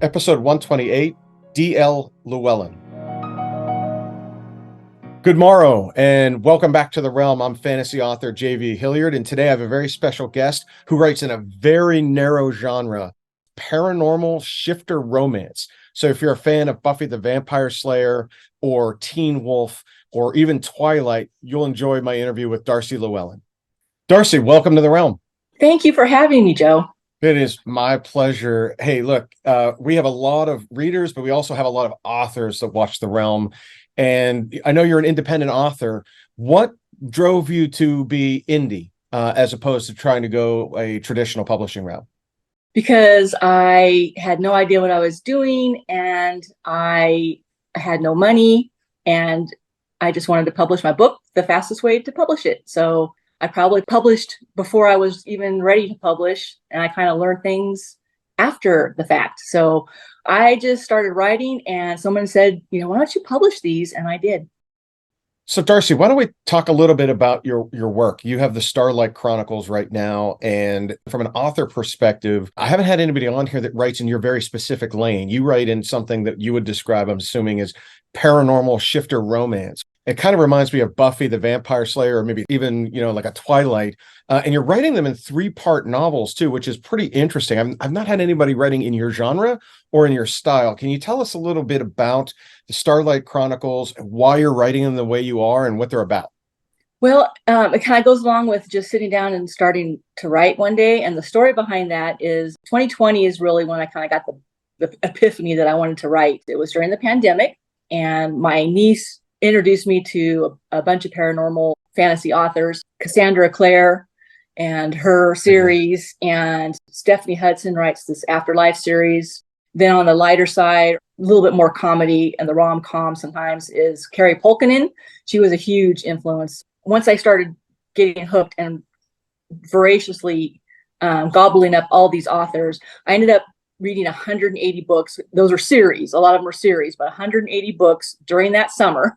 Episode 128, D.L. Lewellyn. Good morrow, and welcome back to the Realm. I'm fantasy author J.V. Hilliard, and today I have a very special guest who writes in a very narrow genre, paranormal shifter romance. So if you're a fan of Buffy the Vampire Slayer or Teen Wolf or even Twilight, you'll enjoy my interview with Darcy Lewellyn. Darcy, welcome to the Realm. Thank you for having me, Joe. It is my pleasure. Hey, look, we have a lot of readers, but we also have a lot of authors that watch the Realm. And I know you're an independent author. What drove you to be indie as opposed to trying to go a traditional publishing route? Because I had no idea what I was doing and I had no money and I just wanted to publish my book the fastest way to publish it. So I probably published before I was even ready to publish, and I kind of learned things after the fact. So I just started writing, and someone said, why don't you publish these? And I did. So Darcy, why don't we talk a little bit about your work? You have the Starlight Chronicles right now, and from an author perspective, I haven't had anybody on here that writes in your very specific lane. You write in something that you would describe, I'm assuming, as paranormal shifter romance. It kind of reminds me of Buffy the Vampire Slayer, or maybe even, like a Twilight. And you're writing them in 3-part novels too, which is pretty interesting. I've not had anybody writing in your genre or in your style. Can you tell us a little bit about the Starlight Chronicles, why you're writing them the way you are, and what they're about? Well, it kind of goes along with just sitting down and starting to write one day. And the story behind that is 2020 is really when I kind of got the epiphany that I wanted to write. It was during the pandemic, and my niece introduced me to a bunch of paranormal fantasy authors, Cassandra Clare and her series, and Stephanie Hudson writes this Afterlife series. Then on the lighter side, a little bit more comedy and the rom-com sometimes, is Carrie Pulkinen. She was a huge influence. Once I started getting hooked and voraciously gobbling up all these authors, I ended up reading 180 books. Those are series. A lot of them are series, but 180 books during that summer.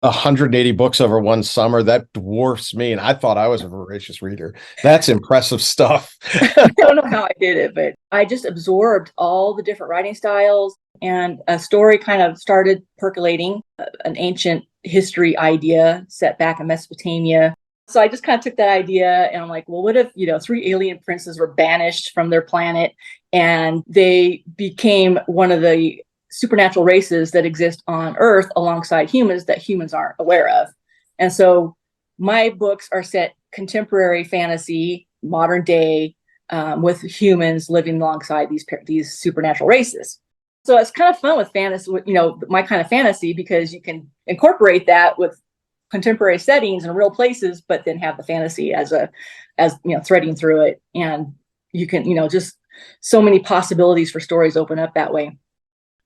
180 books over one summer, that dwarfs me, and I thought I was a voracious reader. That's impressive stuff. I don't know how I did it, but I just absorbed all the different writing styles, and a story kind of started percolating, an ancient history idea set back in Mesopotamia. So I just kind of took that idea and I'm like, well, what if, 3 alien princes were banished from their planet and they became one of the supernatural races that exist on Earth alongside humans that humans aren't aware of. And so my books are set contemporary fantasy, modern day, with humans living alongside these supernatural races. So it's kind of fun with fantasy, my kind of fantasy, because you can incorporate that with contemporary settings and real places, but then have the fantasy as threading through it. And you can, just so many possibilities for stories open up that way.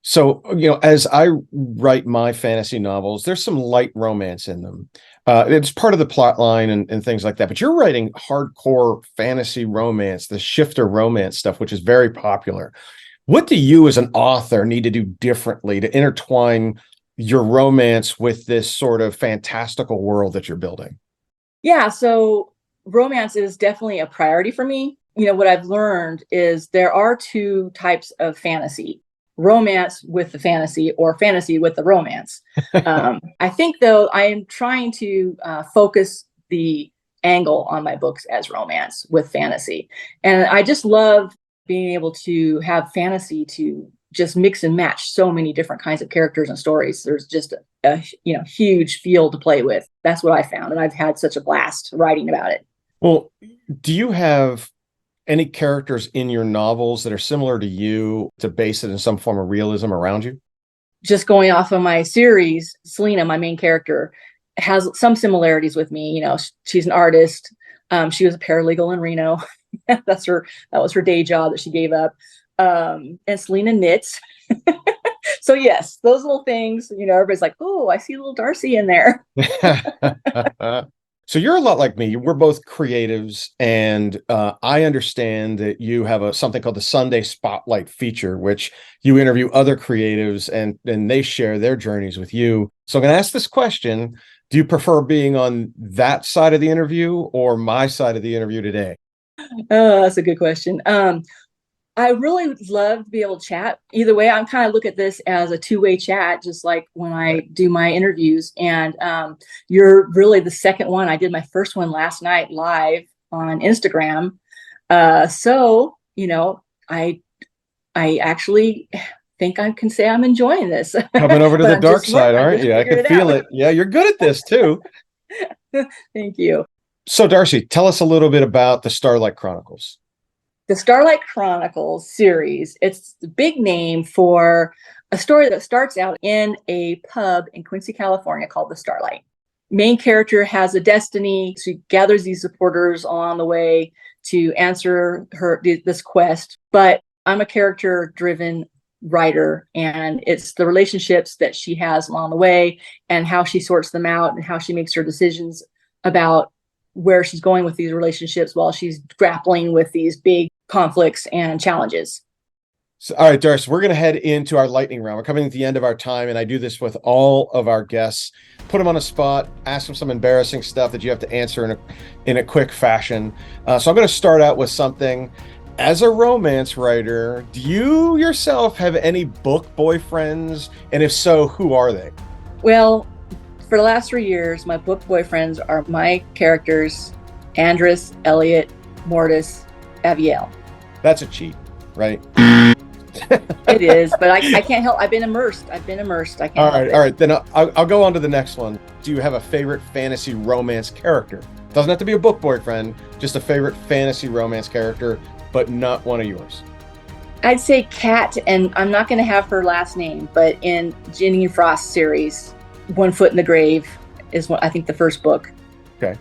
So, as I write my fantasy novels, there's some light romance in them. It's part of the plot line and things like that. But you're writing hardcore fantasy romance, the shifter romance stuff, which is very popular. What do you as an author need to do differently to intertwine your romance with this sort of fantastical world that you're building? Yeah, so romance is definitely a priority for me. What I've learned is there are 2 types of fantasy: romance with the fantasy, or fantasy with the romance. I think, though, I am trying to focus the angle on my books as romance with fantasy. And I just love being able to have fantasy to just mix and match so many different kinds of characters and stories. There's just a huge field to play with. That's what I found, and I've had such a blast writing about it. Well, do you have any characters in your novels that are similar to you to base it in some form of realism around you? Just going off of my series, Selena, my main character, has some similarities with me. She's an artist. She was a paralegal in Reno. That was her day job that she gave up. And Selena knits. So yes, those little things, everybody's like, oh, I see a little Darcy in there. So you're a lot like me. We're both creatives, and I understand that you have something called the Sunday Spotlight feature, which you interview other creatives and they share their journeys with you. So I'm going to ask this question. Do you prefer being on that side of the interview or my side of the interview today? Oh, that's a good question. I really would love to be able to chat. Either way, I'm kind of look at this as a two-way chat, just like when I do my interviews. And you're really the second one. I did my first one last night live on Instagram. So, I actually think I can say I'm enjoying this. Coming over to the I'm dark just learning. side, I'm aren't just you? I figuring can it feel out. it. Yeah, you're good at this too. Thank you. So, Darcy, tell us a little bit about the Starlight Chronicles. The Starlight Chronicles series, it's the big name for a story that starts out in a pub in Quincy, California called the Starlight. Main character has a destiny. She gathers these supporters along the way to answer this quest. But I'm a character-driven writer, and it's the relationships that she has along the way and how she sorts them out and how she makes her decisions about where she's going with these relationships while she's grappling with these big conflicts and challenges. So, all right, Darcy, we're going to head into our lightning round. We're coming at the end of our time, and I do this with all of our guests. Put them on a spot, ask them some embarrassing stuff that you have to answer in a quick fashion. So I'm going to start out with something. As a romance writer, do you yourself have any book boyfriends? And if so, who are they? Well, for the last 3 years, my book boyfriends are my characters, Andrus, Elliot, Mortis, Aviel. That's a cheat, right? It is, but I can't help. I've been immersed. I can't All help it. right. Then I'll go on to the next one. Do you have a favorite fantasy romance character? Doesn't have to be a book boyfriend, just a favorite fantasy romance character, but not one of yours. I'd say Kat, and I'm not going to have her last name, but in Ginny and Frost series, One Foot in the Grave is what I think the first book. Okay.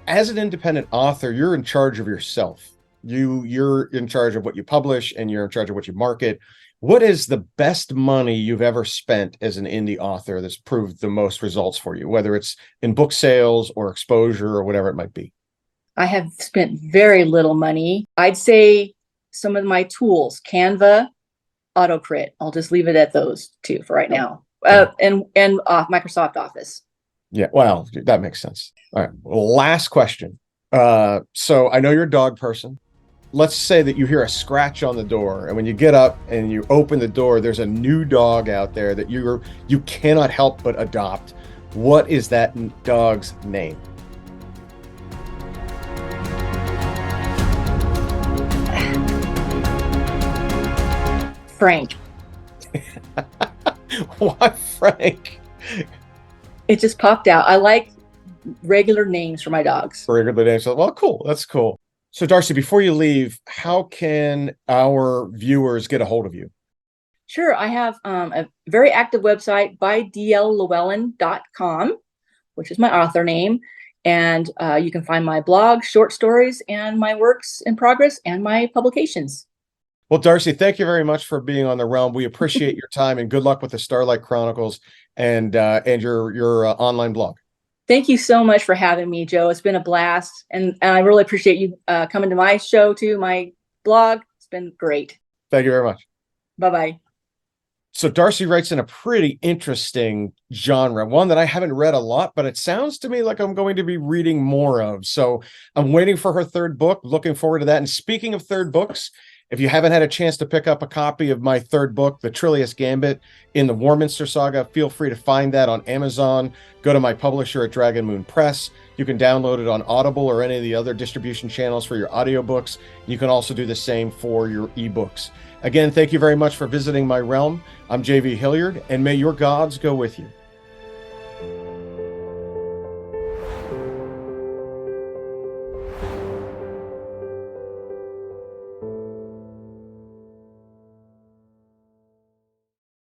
As an independent author, you're in charge of yourself. You're in charge of what you publish, and you're in charge of what you market. What is the best money you've ever spent as an indie author that's proved the most results for you, whether it's in book sales or exposure or whatever it might be? I have spent very little money. I'd say some of my tools, Canva, AutoCrit. I'll just leave it at those two for right now. And Microsoft Office. Yeah, well, that makes sense. All right. Last question. So I know you're a dog person. Let's say that you hear a scratch on the door, and when you get up and you open the door, there's a new dog out there that you cannot help but adopt. What is that dog's name? Frank. Why Frank? It just popped out. I like regular names for my dogs. Regular names. Well, cool. That's cool. So, Darcy, before you leave, how can our viewers get a hold of you? Sure. I have a very active website, bydllewellyn.com, which is my author name. And you can find my blog, short stories, and my works in progress and my publications. Well, Darcy, thank you very much for being on the Realm. We appreciate your time, and good luck with the Starlight Chronicles and your online blog. Thank you so much for having me, Joe. It's been a blast. And I really appreciate you coming to my show, too, my blog. It's been great. Thank you very much. Bye-bye. So Darcy writes in a pretty interesting genre, one that I haven't read a lot, but it sounds to me like I'm going to be reading more of. So I'm waiting for her third book, looking forward to that. And speaking of third books, if you haven't had a chance to pick up a copy of my third book, The Trillius Gambit in the Warminster Saga, feel free to find that on Amazon. Go to my publisher at Dragon Moon Press. You can download it on Audible or any of the other distribution channels for your audiobooks. You can also do the same for your ebooks. Again, thank you very much for visiting my realm. I'm J.V. Hilliard, and may your gods go with you.